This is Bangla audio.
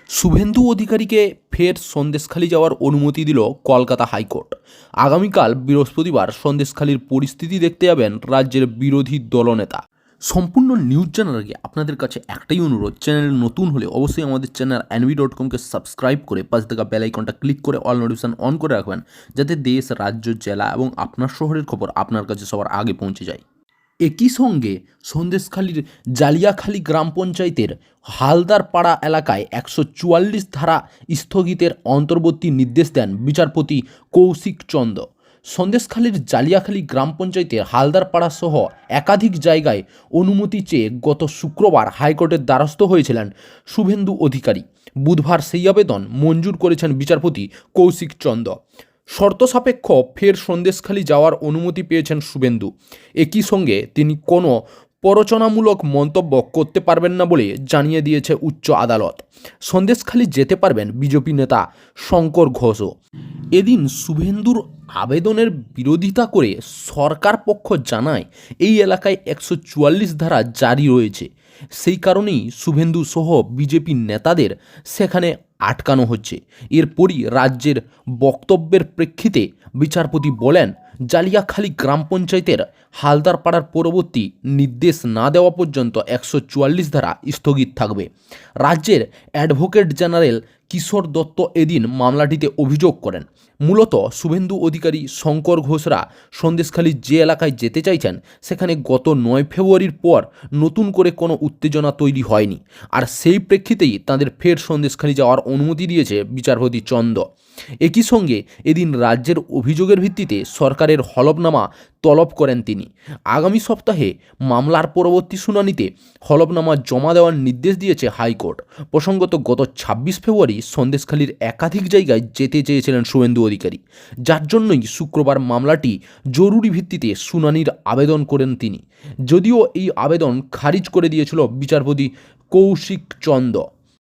শুভেন্দু অধিকারীকে ফের সন্দেশখালি যাওয়ার অনুমতি দিল কলকাতা হাইকোর্ট। আগামীকাল বৃহস্পতিবার সন্দেশখালির পরিস্থিতি দেখতে যাবেন রাজ্যের বিরোধী দলনেতা। সম্পূর্ণ নিউজ জানার আগে আপনাদের কাছে একটাই অনুরোধ, চ্যানেল নতুন হলে অবশ্যই আমাদের চ্যানেল NV.com-কে সাবস্ক্রাইব করে পাশে থাকা বেল আইকনটা ক্লিক করে অল নোটিফিকেশন অন করে রাখবেন, যাতে দেশ, রাজ্য, জেলা এবং আপনার শহরের খবর আপনার কাছে সবার আগে পৌঁছে যায়। একই সঙ্গে সন্দেশখালীর জালিয়াখালী গ্রাম পঞ্চায়েতের হালদারপাড়া এলাকায় 144 ধারা স্থগিতের অন্তর্বর্তী নির্দেশ দেন বিচারপতি কৌশিক চন্দ। সন্দেশখালীর জালিয়াখালী গ্রাম পঞ্চায়েতের হালদারপাড়া সহ একাধিক জায়গায় অনুমতি চেয়ে গত শুক্রবার হাইকোর্টের দ্বারস্থ হয়েছিলেন শুভেন্দু অধিকারী। বুধবার সেই আবেদন মঞ্জুর করেছেন বিচারপতি কৌশিক চন্দ। শর্ত সাপেক্ষ ফের সন্দেশখালি যাওয়ার অনুমতি পেয়েছেন শুভেন্দু। একই সঙ্গে তিনি কোনো প্ররোচনামূলক মন্তব্য করতে পারবেন না বলে জানিয়ে দিয়েছে উচ্চ আদালত। সন্দেশখালি যেতে পারবেন বিজেপি নেতা শঙ্কর ঘোষও। এদিন শুভেন্দুর আবেদনের বিরোধিতা করে সরকার পক্ষ জানায় এই এলাকায় 144 ধারা জারি রয়েছে, সেই কারণেই শুভেন্দু সহ বিজেপি নেতাদের সেখানে আটকানো হচ্ছে। এরপরই রাজ্যের বক্তব্যের প্রেক্ষিতে বিচারপতি বলেন, জালিয়াখালী গ্রাম পঞ্চায়েতের হালদারপাড়ার পরবর্তী নির্দেশ না দেওয়া পর্যন্ত 144 ধারা স্থগিত থাকবে। রাজ্যের অ্যাডভোকেট জেনারেল কিশোর দত্ত এদিন মামলাটিতে অভিযোগ করেন, মূলত শুভেন্দু অধিকারী, শঙ্কর ঘোষরা সন্দেশখালী যে এলাকায় যেতে চাইছেন সেখানে গত 9 ফেব্রুয়ারির পর নতুন করে কোনো উত্তেজনা তৈরি হয়নি, আর সেই প্রেক্ষিতেই তাদের ফের সন্দেশখালী যাওয়ার অনুমতি দিয়েছে বিচারপতি চন্দ। একই সঙ্গে এদিন রাজ্যের অভিযোগের ভিত্তিতে সরকারের হলফনামা তলব করেন তিনি। আগামী সপ্তাহে মামলার পরবর্তী শুনানিতে হলফনামা জমা দেওয়ার নির্দেশ দিয়েছে হাইকোর্ট। প্রসঙ্গত গত 26 ফেব্রুয়ারি সন্দেশখালীর একাধিক জায়গায় যেতে চেয়েছিলেন শুভেন্দু অধিকারী, যার জন্যই শুক্রবার মামলাটি জরুরি ভিত্তিতে শুনানির আবেদন করেন তিনি। যদিও এই আবেদন খারিজ করে দিয়েছিল বিচারপতি কৌশিক চন্দ।